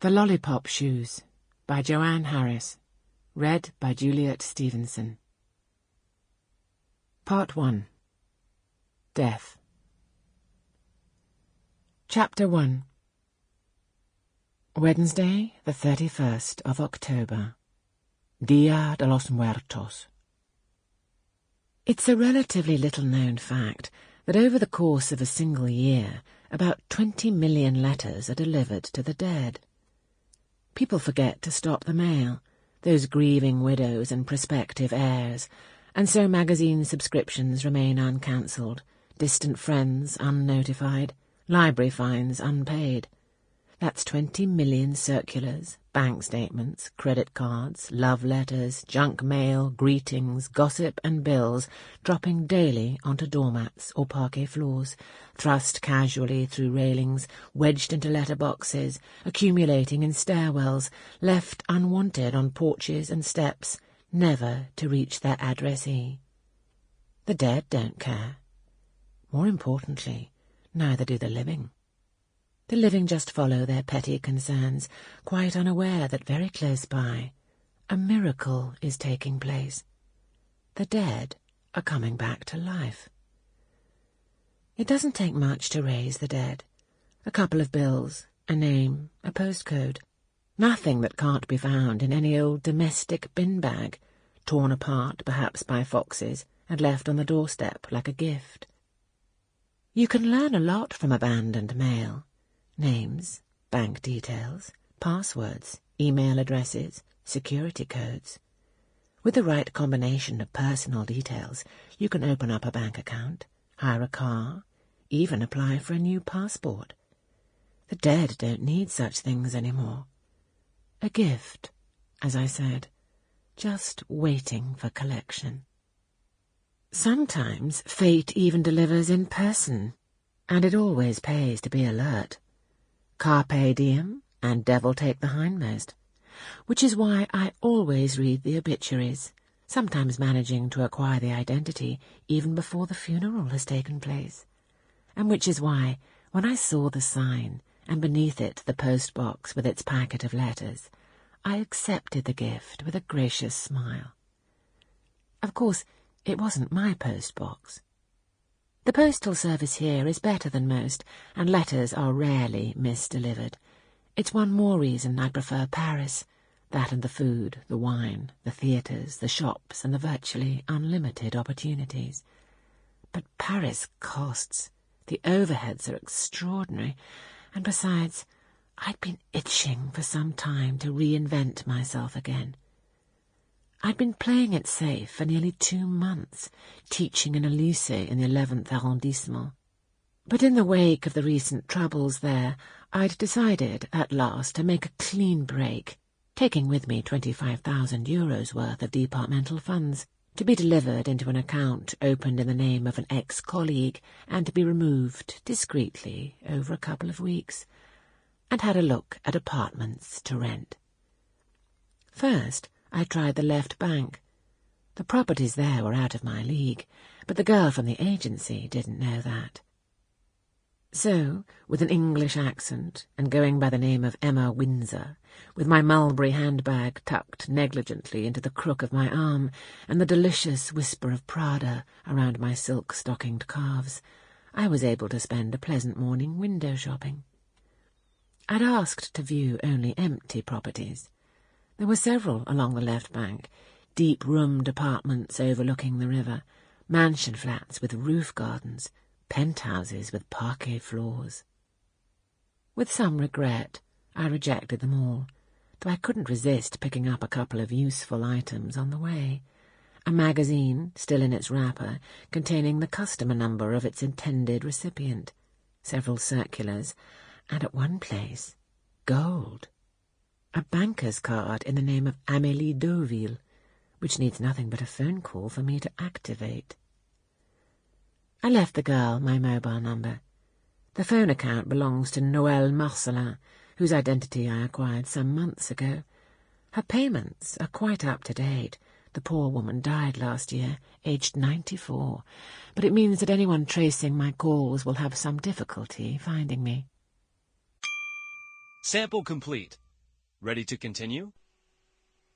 The Lollipop Shoes by Joanne Harris. Read by Juliet Stevenson. Part 1. Death. Chapter 1. Wednesday, the 31st of October. Dia de los Muertos. It's a relatively little-known fact that over the course of a single year, about 20 million letters are delivered to the dead. People forget to stop the mail, those grieving widows and prospective heirs, and so magazine subscriptions remain uncancelled, distant friends unnotified, library fines unpaid. That's 20 million circulars, bank statements, credit cards, love letters, junk mail, greetings, gossip and bills dropping daily onto doormats or parquet floors, thrust casually through railings, wedged into letterboxes, accumulating in stairwells, left unwanted on porches and steps, never to reach their addressee. The dead don't care. More importantly, neither do the living. The living just follow their petty concerns, quite unaware that very close by, a miracle is taking place. The dead are coming back to life. It doesn't take much to raise the dead. A couple of bills, a name, a postcode. Nothing that can't be found in any old domestic bin bag, torn apart perhaps by foxes and left on the doorstep like a gift. You can learn a lot from abandoned mail. Names, bank details, passwords, email addresses, security codes. With the right combination of personal details, you can open up a bank account, hire a car, even apply for a new passport. The dead don't need such things anymore. A gift, as I said, just waiting for collection. Sometimes fate even delivers in person, and it always pays to be alert. Carpe diem and devil take the hindmost, which is why I always read the obituaries, sometimes managing to acquire the identity even before the funeral has taken place, and which is why, when I saw the sign and beneath it the post-box with its packet of letters, I accepted the gift with a gracious smile. Of course, it wasn't my post-box. The postal service here is better than most, and letters are rarely misdelivered. It's one more reason I prefer Paris, that and the food, the wine, the theatres, the shops, and the virtually unlimited opportunities. But Paris costs. The overheads are extraordinary, and besides, I'd been itching for some time to reinvent myself again. I'd been playing it safe for nearly 2 months, teaching in a lycée in the 11th arrondissement. But in the wake of the recent troubles there, I'd decided at last to make a clean break, taking with me 25,000 euros worth of departmental funds, to be delivered into an account opened in the name of an ex-colleague and to be removed discreetly over a couple of weeks, and had a look at apartments to rent. First, I tried the left bank. The properties there were out of my league, but the girl from the agency didn't know that. So, with an English accent, and going by the name of Emma Windsor, with my mulberry handbag tucked negligently into the crook of my arm, and the delicious whisper of Prada around my silk-stockinged calves, I was able to spend a pleasant morning window shopping. I'd asked to view only empty properties. There were several along the left bank, deep-roomed apartments overlooking the river, mansion flats with roof gardens, penthouses with parquet floors. With some regret, I rejected them all, though I couldn't resist picking up a couple of useful items on the way. A magazine, still in its wrapper, containing the customer number of its intended recipient, several circulars, and at one place, gold. A banker's card in the name of Amélie Deauville, which needs nothing but a phone call for me to activate. I left the girl my mobile number. The phone account belongs to Noël Marcelin, whose identity I acquired some months ago. Her payments are quite up to date. The poor woman died last year, aged 94, but it means that anyone tracing my calls will have some difficulty finding me. Sample complete. Ready to continue?